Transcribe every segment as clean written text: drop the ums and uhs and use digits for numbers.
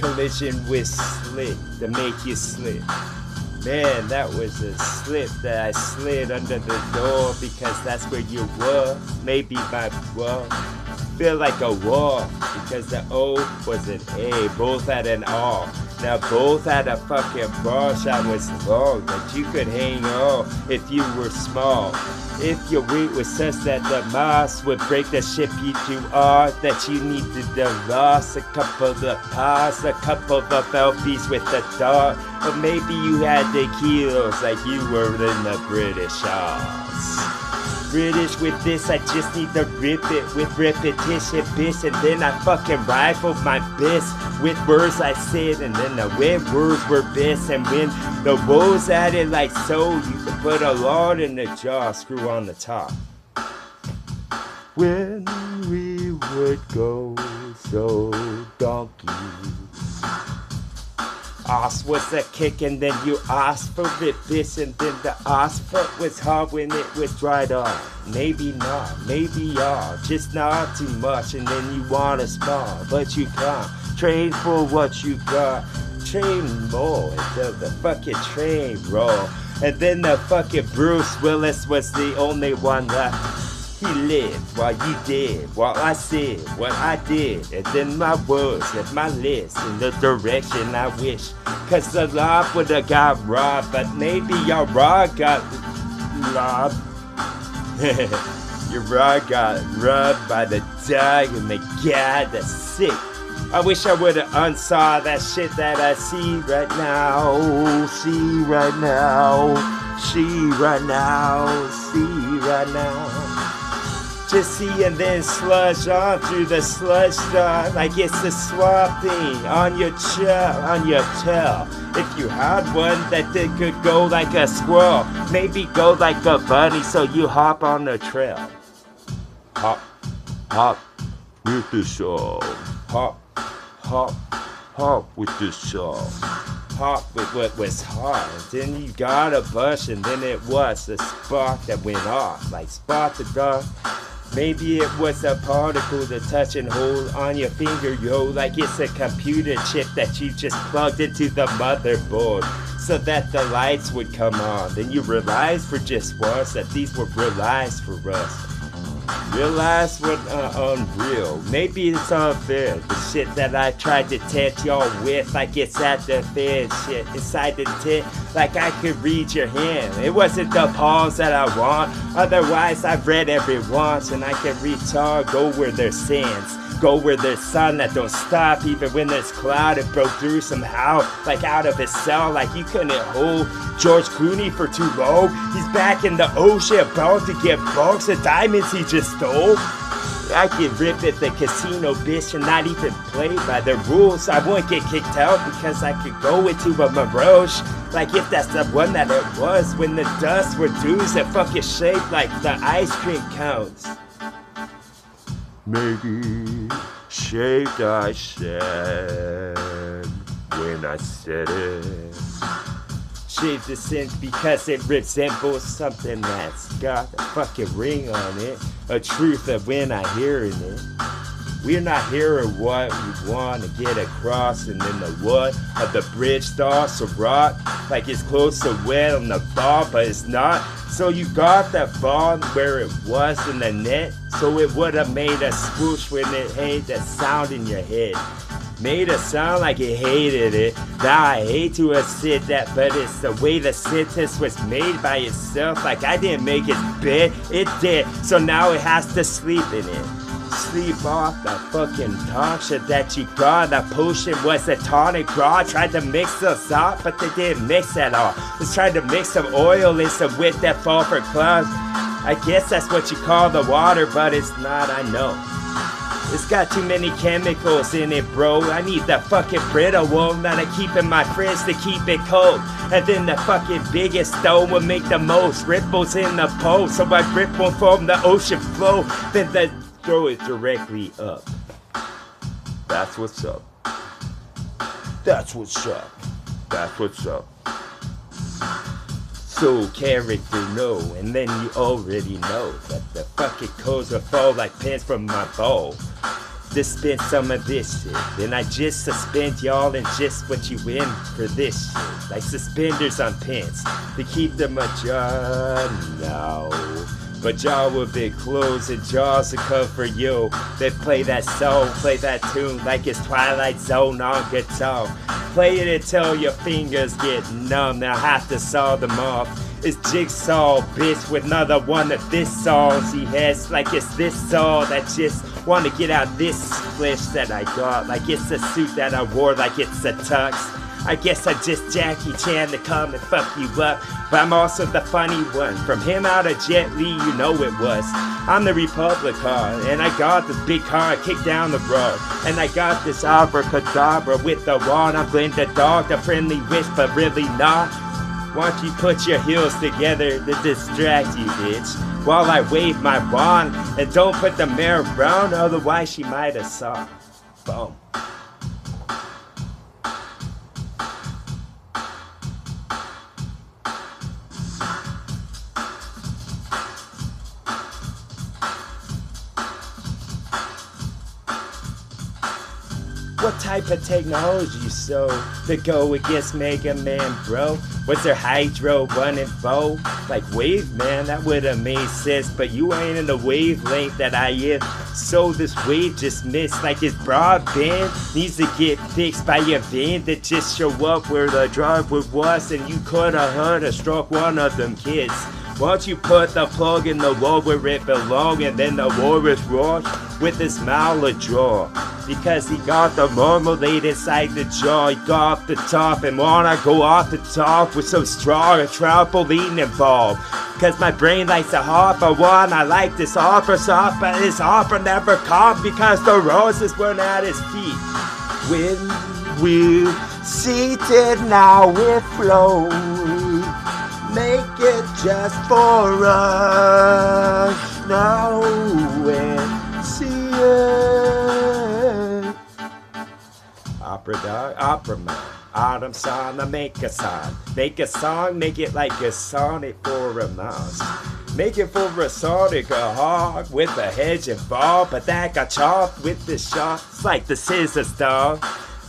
collision with slip to make you slip. Man, that was a slip that I slid under the door because that's where you were. Maybe my well, feel like a wall because the O was an A, both had an R. Now both had a fucking brush I was long that you could hang on if you were small. If your weight was such that the mass would break the ship you two are, that you needed to lost a couple of pies, a couple of LPs with the dog, or maybe you had the kilos like you were in the British Isles. British with this, I just need to rip it with repetition, bitch, and then I fucking rifle my best with words I said, and then the wet words were best, and when the woes at it like so, you could put a lard in the jaw, screw on the top. When we would go so donkey. Ass was a kick and then you asked for it, bitch, and then the asphalt was hard when it was dried off. Maybe not, maybe y'all, just not too much, and then you want a small, but you can't trade for what you got. Train more until the fucking train roll, and then the fucking Bruce Willis was the only one left. He lived while you did, while I said what I did, and then my words left my lips in the direction I wish. Cause the life would've got robbed, but maybe your raw got robbed. Your raw got rubbed by the dog and the guy that's sick. I wish I would've unsaw that shit that I see right now. See right now. See right now. See right now. Just see and then sludge on through the sludge start like it's a swapping on your tail. If you had one that could go like a squirrel, maybe go like a bunny, so you hop on the trail. Hop, hop with the song. Hop, hop, hop with the song. Hop with what was hard. Then you got a bush and then it was a spark that went off like spot the dog. Maybe it was a particle to touch and hold on your finger, yo, like it's a computer chip that you just plugged into the motherboard so that the lights would come on. Then you realized for just once that these were realized for us. Realize what unreal. Maybe it's unfair. The shit that I tried to tempt y'all with, like it's at the fair shit inside the tent, like I could read your hand. It wasn't the pause that I want. Otherwise, I've read every once, and I can reach on, go where there's sands. Go where there's sun that don't stop even when there's cloud. It broke through somehow, like out of his cell, like you couldn't hold George Clooney for too long. He's back in the ocean about to get bugs of diamonds he just stole. I could rip at the casino, bitch, and not even play by the rules. I won't get kicked out because I could go into a mirage. Like if that's the one that it was when the dust were dudes that fucking shaped like the ice cream counts. Maybe shaped I said when I said it. Shaped the sense because it resembles something that's got a fucking ring on it. A truth of when I hearing it. We're not hearing what we want to get across, and then the what of the bridge starts to rot like it's close to wet on the ball, but it's not. So you got that ball where it was in the net, so it would have made a swoosh when it had that sound in your head. Made it sound like it hated it. Now I hate to admit that, but it's the way the sentence was made by itself. Like I didn't make it bed, it did. So now it has to sleep in it. Sleep off the fucking toxic that you got. The potion was a tonic raw. Tried to mix us up, but they didn't mix at all. Just tried to mix some oil and some wit that fall for clouds. I guess that's what you call the water, but it's not, I know. It's got too many chemicals in it, bro. I need the fucking brittle one that I keep in my fridge to keep it cold. And then the fucking biggest stone will make the most ripples in the pole. So I rip one from the ocean flow, then throw it directly up. That's what's up. That's what's up. That's what's up. So character no, and then you already know that the fucking codes will fall like pins from my bowl. dispense some of this shit. Then I just suspend y'all in just what you in for this shit. Like suspenders on pants to keep them ajar. No. But jaw will be closed and jaws will come for you. They play that song, play that tune like it's Twilight Zone on guitar. Play it until your fingers get numb. Now I have to saw them off. It's Jigsaw, bitch, with another one of this songs he has. Like it's this saw that just wanna get out this flesh that I got. Like it's a suit that I wore, like it's a tux. I guess I'm just Jackie Chan to come and fuck you up. But I'm also the funny one. From him out of Jet Li, you know it was. I'm the Republican, and I got this big car kicked down the road. And I got this abracadabra with the wand. I'm playing the dog, the friendly wish, but really not. Why don't you put your heels together to distract you, bitch? While I wave my wand, and don't put the mare around, otherwise she might have saw. Boom. What type of technology so to go against Mega Man, bro? Was there Hydro 1 and 4? Like Wave Man, that would've made sense, but you ain't in the wavelength that I am. So this wave just missed, like his broadband needs to get fixed by your van that just show up where the driver was, and you coulda heard or struck one of them kids. Why don't you put the plug in the wall where it belong, and then the walrus roars with his mouth ajar. Because he got the marmalade inside the jar. He got off the top and wanna go off the top with some strong trampoline involved. Cause my brain likes to hop a one. I like this opera soft, but this opera never come because the roses weren't at his feet. When we're seated now we float. Make it just for us. Now and see it. Opera dog, opera man. Autumn song, I make a song. Make a song, make it like a sonnet for a mouse. Make it for a sonic, a hog with a hedge and ball, but that got chopped with the shots like the scissors, dog.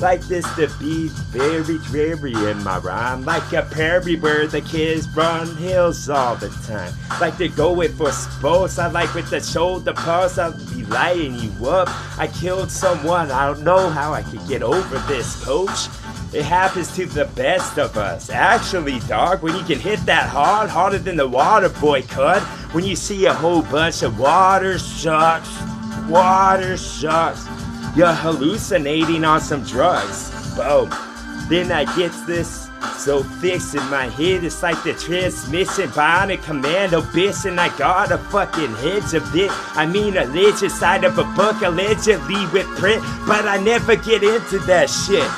Like this to be very dreary in my rhyme. Like a prairie where the kids run hills all the time. Like they're going for sports. I like with the shoulder pulse. I'll be lighting you up. I killed someone. I don't know how I could get over this, coach. It happens to the best of us. Actually, dog, when you can hit that hard, harder than the water boy could. When you see a whole bunch of water sharks. You're hallucinating on some drugs. Boom. Then I get this so fixed in my head. It's like the transmission bionic commando bitch. And I got a fucking hedge of it. I mean a legend side of a book allegedly with print. But I never get into that shit.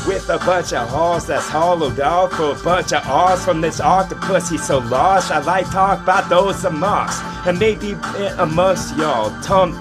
With a bunch of halls that's hollowed out for a bunch of R's from this octopus he's so lost. I like talk about those amongst. And maybe amongst y'all, Tom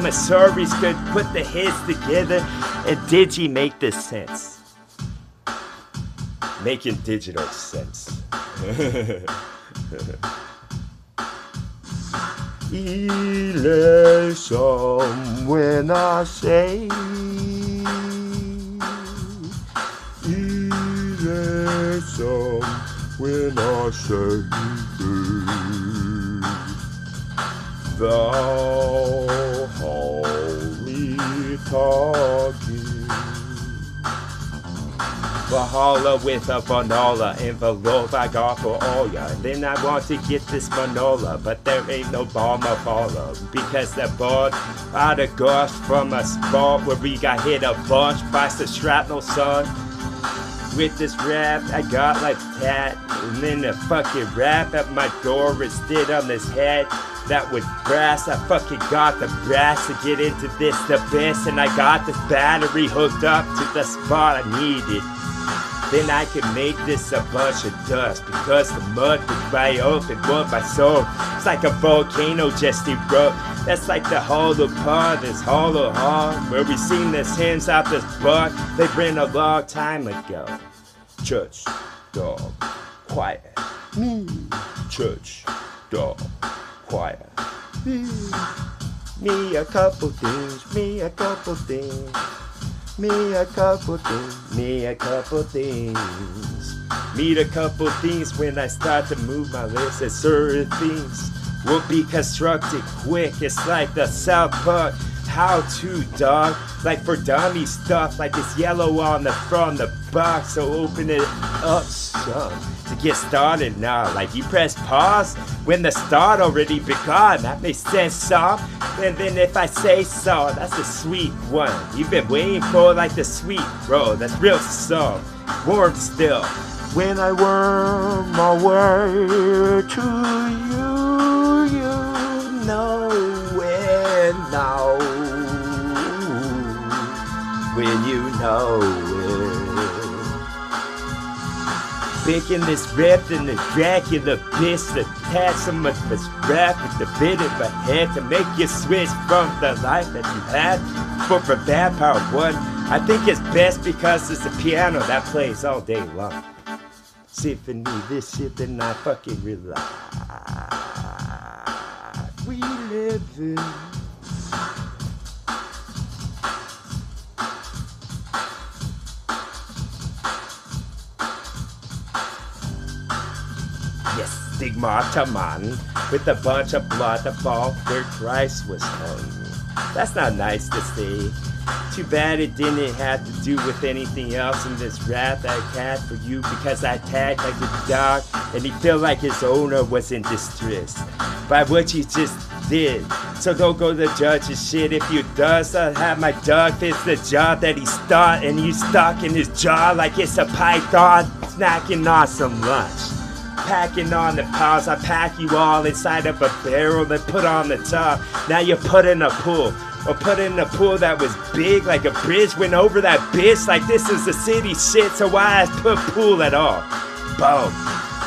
and Surrey's could put the heads together. And digi make this sense? Making digital sense. Elation when I say elation when I say thou holy talking. Valhalla with a vanilla envelope I got for all ya. And then I want to get this manola, but there ain't no bomb to follow. Because the board out of gush from a spot where we got hit a bunch by the shrapnel, son. With this rap I got like that, and then the fucking rap at my door is did on this head. That was brass, I fucking got the brass to get into this the best. And I got this battery hooked up to the spot I needed. Then I could make this a bunch of dust, because the mud was right open with my soul. It's like a volcano just erupted. That's like the hollow part, this hollow heart, where we sing this hymns out this book they written a long time ago. Church, dog, quiet. Church, dog, quiet. Me a couple things, me a couple things. Me a couple things, me a couple things. Meet a couple things when I start to move my lips, and certain things will be constructed quick. It's like the South Park how-to, dog. Like for dummy stuff, like it's yellow on the front of the box, so open it up some to get started now. Like you press pause when the start already begun. That makes sense, son. And then if I say so, that's a sweet one. You've been waiting for like the sweet bro. That's real soft, warm still. When I worm my way to you, you know it now. When you know it. Picking this rep in the Dracula piss, attach some of this rap with the bit of a head to make you switch from the life that you had for Vampire 1. I think it's best because it's a piano that plays all day long. Symphony, this shit that I fucking realize. We live in. Yes, stigmata man, with a bunch of blood to fall where Christ was hung. That's not nice to say. Too bad it didn't have to do with anything else in this rap I had for you, because I tagged like a dog and he felt like his owner was in distress by what you just did. So don't go to the judge's shit if you does. I'll have my dog fix the job that he start, and you stuck in his jaw like it's a python snacking on some lunch. Packing on the piles, I pack you all inside of a barrel and put on the top. Now you put in a pool, or put in a pool that was big like a bridge went over that bitch. Like this is the city shit, so why I put pool at all? Boom.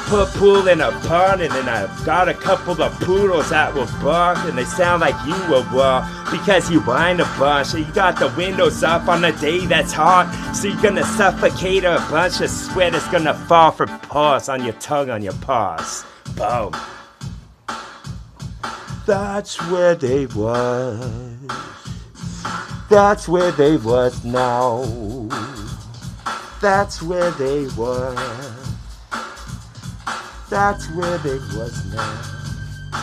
Put pool in a pond, and then I've got a couple of poodles that will bark, and they sound like you will because you whine a bunch, and you got the windows up on a day that's hot, so you're gonna suffocate a bunch of sweat is gonna fall from paws on your tongue, on your paws. Boom. That's where they was. That's where they was now. That's where they was. That's where they was now.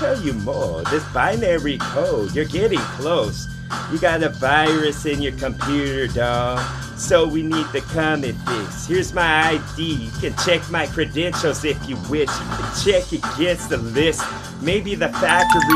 Tell you more, this binary code, you're getting close. You got a virus in your computer, dog. So we need to come and fix. Here's my ID. You can check my credentials if you wish. You can check against the list. Maybe the factory